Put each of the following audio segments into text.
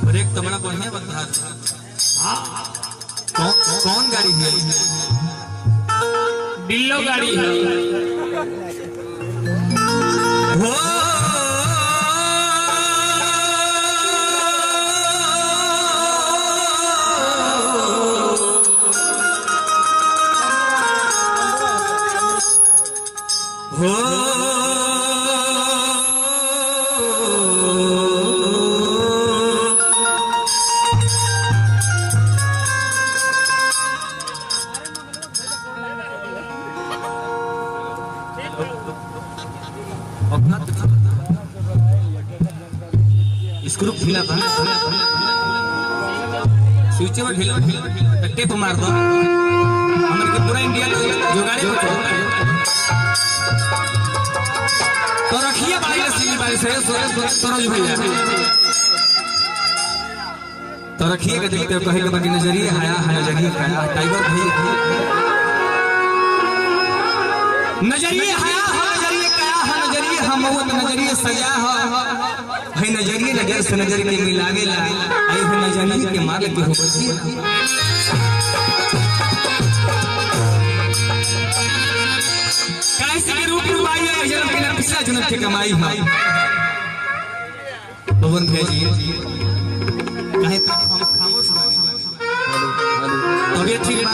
Break तो बड़ा बढ़िया बता। कौन गाड़ी है? बिल्लो गाड़ी है। हो स्क्रू ढीला था, स्विच में ढीला टेप मार दो। हमर के पूरा इंडिया जुगाड़े को तो रखिए बाइले सिली बाइले से सरोज भैया तो रखिए के देखते कहे के बाकी नजरिए हाया हाया नजरिए हाया टाइगर भैया नजरिए हाया हा नजरिए काया हा नजरिए हम वो नजरिए सजा हा भाई नजरिए नजर से नजर के मिलावे ला आई हो नजरिए के मार के हो बची कैसे के रूप रुबाई है जन्म के पिछला जन्म के कमाई है पवन भेजी काहे खामोश तबीयत ठीक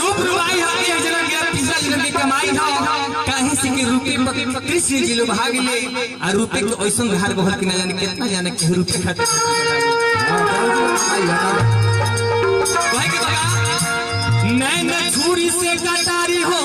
रूप रुबाई है जन्म के पिछला जन्म के कमाई है काहे से के रूपे कृष्ण जी लो भाग ले आ रूपे के ओइसन घर बहुत कि न जाने कितना जाने के रूपे खातिर भाई के नैन छुरी से कटारी हो